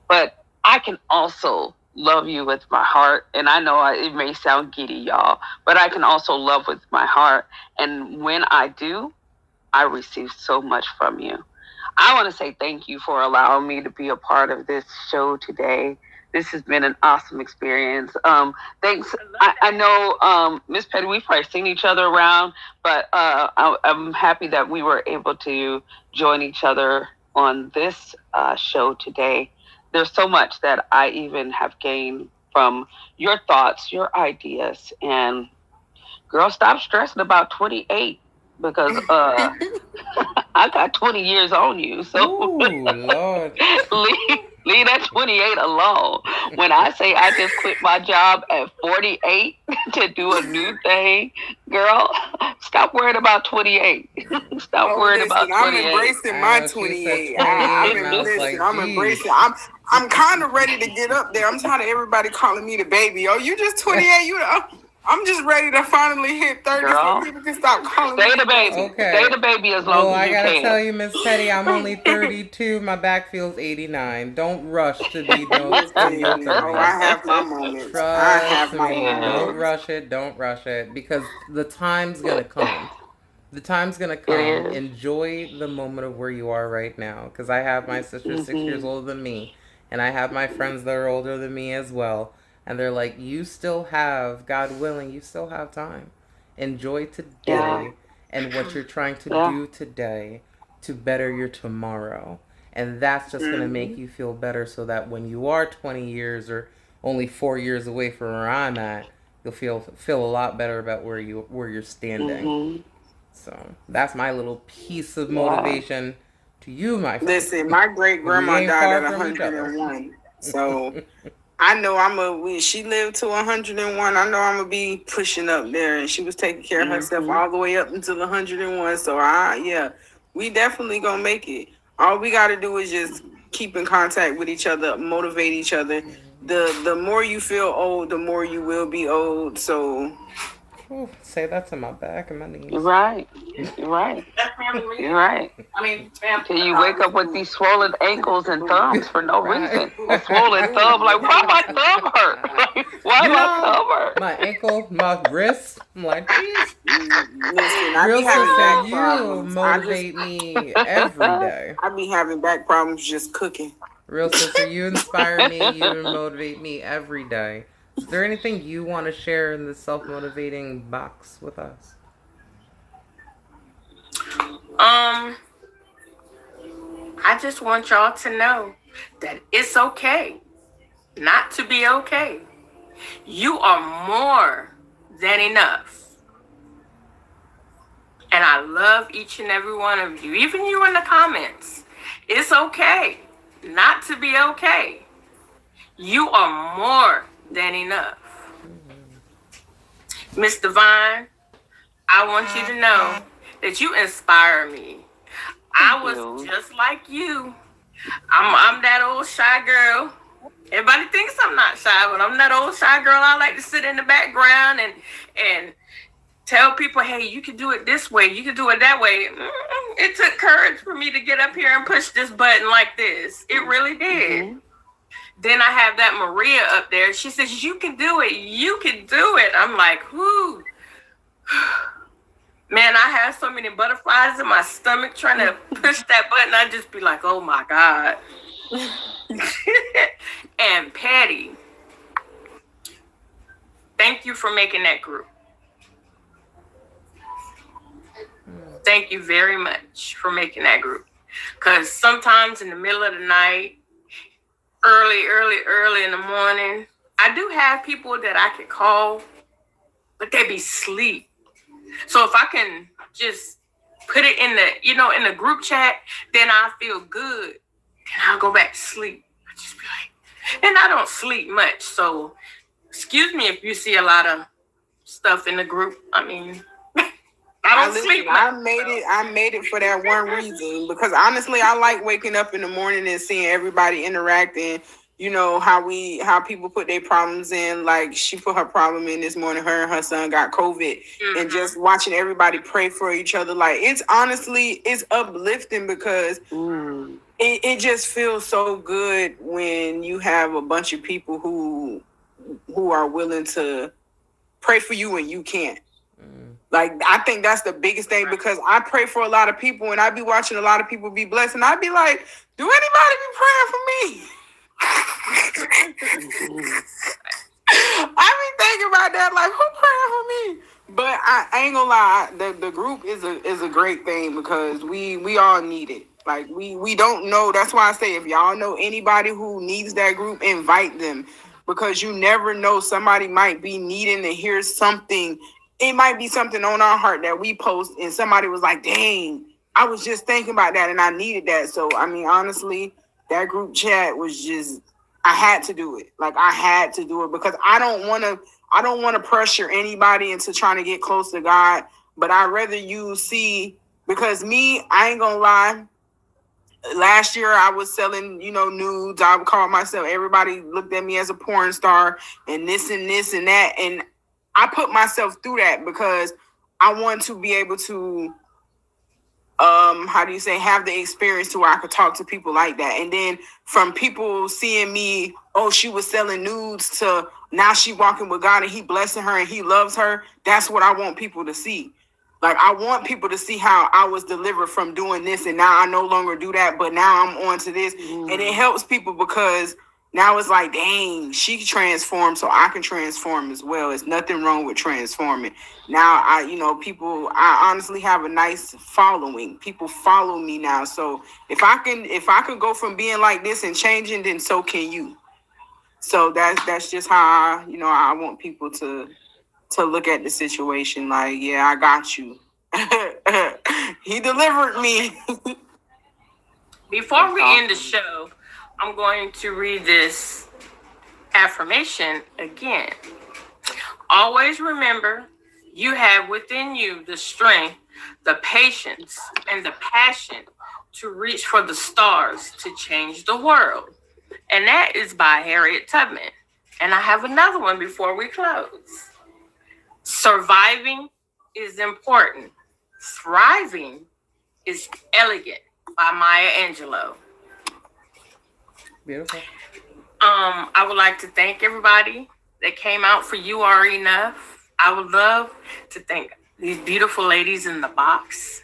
But I can also love you with my heart. And I know it may sound giddy, y'all, but I can also love with my heart. And when I do, I receive so much from you. I want to say thank you for allowing me to be a part of this show today. This has been an awesome experience. Thanks. I know, Miss Petty, we've probably seen each other around, but I'm happy that we were able to join each other on this show today. There's so much that I even have gained from your thoughts, your ideas, and girl, stop stressing about 28 because I got 20 years on you. So Ooh, Lord. leave that 28 alone. When I say I just quit my job at 48 to do a new thing, girl, stop worrying about 28. Stop worrying about 28. I'm embracing my 28. I'm embracing. I'm kind of ready to get up there. I'm tired of everybody calling me the baby. Oh, you just 28? I'm just ready to finally hit 30 so people can stop calling me the baby. Okay. Stay the baby as long as you can. I gotta tell you, Miss Petty, I'm only 32. My back feels 89. Don't rush to be those. I have my moments. Don't rush it. Don't rush it. Because the time's gonna come. The time's gonna come. Enjoy the moment of where you are right now. Because I have my sister 6 years older than me. And I have my friends that are older than me as well. And they're like, you still have, God willing, you still have time. Enjoy Yeah. today and what you're trying to Yeah. do today to better your tomorrow. And that's just going to make Mhm. you feel better so that when you are 20 years or only 4 years away from where I'm at, you'll feel a lot better about where you're standing. Mm-hmm. So that's my little piece of Yeah. motivation to you, my friend. Listen, my great We grandma ain't died far at from each other. 101. So I know she lived to 101. I know I'm gonna be pushing up there, and she was taking care of herself Mm-hmm. all the way up until 101. So yeah, we definitely gonna make it. All we gotta do is just keep in contact with each other, motivate each other. The more you feel old, the more you will be old. So Ooh, say that to my back and my knees. You're right. You're right. You're right. Till you wake up with these swollen ankles and thumbs for no Right. reason. A swollen thumb, like, why my thumb hurt? Like, why You my know, thumb hurt? my ankle, my wrist. I'm like, geez. listen, I Real be having sister, back you problems. motivate me every day. I be having back problems just cooking. Real sister, you inspire me. You motivate me every day. Is there anything you want to share in the self-motivating box with us? I just want y'all to know that it's okay not to be okay. You are more than enough. And I love each and every one of you, even you in the comments. It's okay not to be okay. You are more than enough. Miss Divine, I want you to know that you inspire me. I was just like you. I'm that old shy girl. Everybody thinks I'm not shy, but I'm that old shy girl. I like to sit in the background and tell people, hey, you can do it this way. You can do it that way. It took courage for me to get up here and push this button like this. It really did. Mm-hmm. Then I have that Maria up there. She says, you can do it. You can do it. I'm like, whoo. Man, I have so many butterflies in my stomach trying to push that button. I just be like, oh my God. And Patty, thank you for making that group. Thank you very much for making that group. Because sometimes in the middle of the night, early in the morning, I do have people that I can call, but they be asleep. So if I can just put it in the group chat, then I feel good. Then I'll go back to sleep. I just be like, and I don't sleep much. So excuse me if you see a lot of stuff in the group. I mean, I don't sleep much. I made it for that one reason, because honestly, I like waking up in the morning and seeing everybody interacting. You know how people put their problems in. Like, she put her problem in this morning. Her and her son got COVID, and just watching everybody pray for each other. Like, it's uplifting, because it just feels so good when you have a bunch of people who are willing to pray for you when you can't. Like, I think that's the biggest thing, because I pray for a lot of people, and I be watching a lot of people be blessed, and I be like, do anybody be praying for me? I be thinking about that, like, who praying for me? But I ain't gonna lie, the group is a great thing, because we all need it. Like, we don't know. That's why I say, if y'all know anybody who needs that group, invite them, because you never know. Somebody might be needing to hear something. It might be something on our heart that we post, and somebody was like, dang, I was just thinking about that and I needed that. So, I mean, honestly, that group chat was just, I had to do it. Like, I had to do it, because I don't want to pressure anybody into trying to get close to God. But I'd rather you see, because I ain't gonna lie, last year I was selling, nudes. I would call myself, everybody looked at me as a porn star and this and that. And I put myself through that because I want to be able to, have the experience to where I could talk to people like that. And then from people seeing me, oh, she was selling nudes, to now she walking with God and he blessing her and he loves her. That's what I want people to see. Like, I want people to see how I was delivered from doing this, and now I no longer do that, but now I'm on to this. And it helps people because now it's like, dang, she transformed, so I can transform as well. There's nothing wrong with transforming. Now, I honestly have a nice following. People follow me now. So if I can go from being like this and changing, then so can you. So that's just how I want people to look at the situation. Like, yeah, I got you. He delivered me. Before we end the show, I'm going to read this affirmation again. Always remember, you have within you the strength, the patience, and the passion to reach for the stars to change the world. And that is by Harriet Tubman. And I have another one before we close. Surviving is important. Thriving is elegant, by Maya Angelou. Beautiful. I would like to thank everybody that came out for You Are Enough. I would love to thank these beautiful ladies in the box.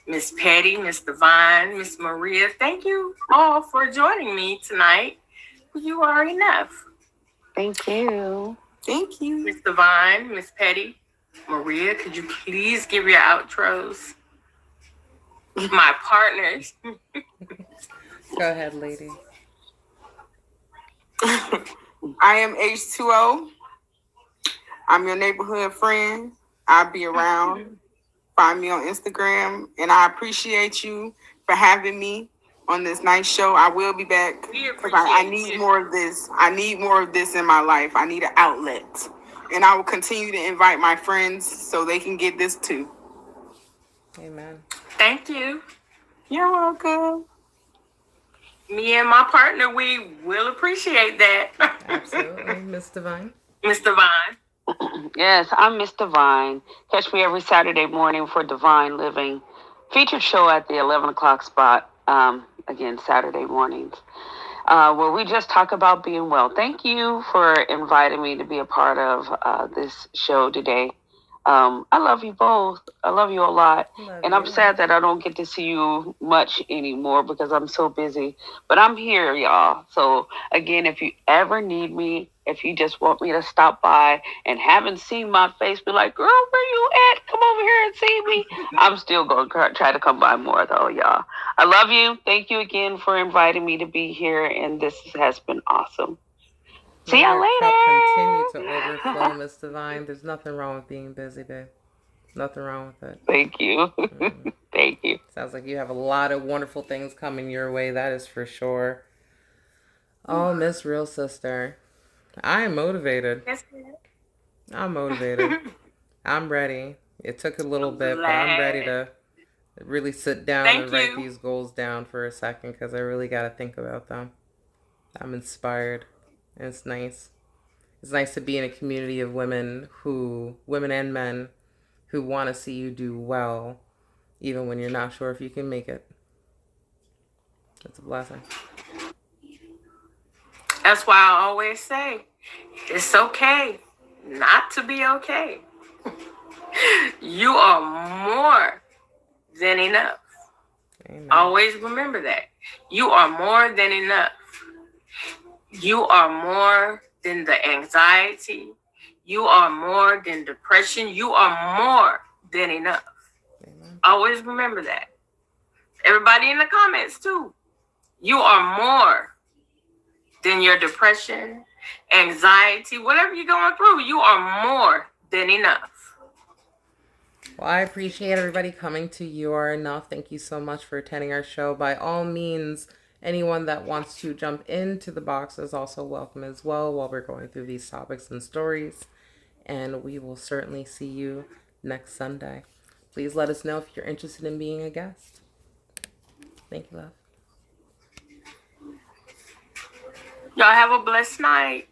Miss Patty, Miss Divine, Miss Maria. Thank you all for joining me tonight. You Are Enough. Thank you. Thank you. Miss Divine, Miss Petty, Maria, could you please give your outros? My partners. Go ahead, lady. I am H2O. I'm your neighborhood friend. I'll be around. Find me on Instagram. And I appreciate you for having me on this nice show. I will be back because I need more of this. I need more of this in my life. I need an outlet. And I will continue to invite my friends so they can get this too. Amen. Thank you. You're welcome. Me and my partner, we will appreciate that. Absolutely. Miss Divine. Miss Divine. Yes, I'm Miss Divine. Catch me every Saturday morning for Divine Living. Featured show at the 11 o'clock spot. Again, Saturday mornings. Where we just talk about being well. Thank you for inviting me to be a part of this show today. I love you both. I love you a lot. I'm sad that I don't get to see you much anymore because I'm so busy. But I'm here, y'all. So, again, if you ever need me, if you just want me to stop by and haven't seen my face, be like, girl, where you at? Come over here and see me. I'm still going to try to come by more, though, y'all. I love you. Thank you again for inviting me to be here. And this has been awesome. See y'all later. Continue to overflow, Miss Divine. There's nothing wrong with being busy, babe. Nothing wrong with it. Thank you. Thank you. Sounds like you have a lot of wonderful things coming your way. That is for sure. Oh, Miss Real Sister. I am motivated. I'm motivated. I'm ready. It took a little bit, but I'm ready to really sit down and write these goals down for a second because I really got to think about them. I'm inspired. And it's nice. It's nice to be in a community of women and men who want to see you do well, even when you're not sure if you can make it. It's a blessing. That's why I always say, it's okay not to be okay. You are more than enough. Amen. Always remember that. You are more than enough. You are more than the anxiety. You are more than depression. You are more than enough. Amen. Always remember that. Everybody in the comments too. You are more than your depression, anxiety, whatever you're going through. You are more than enough. Well, I appreciate everybody coming to You Are Enough. Thank you so much for attending our show. By all means, anyone that wants to jump into the box is also welcome as well while we're going through these topics and stories. And we will certainly see you next Sunday. Please let us know if you're interested in being a guest. Thank you, love. Y'all have a blessed night.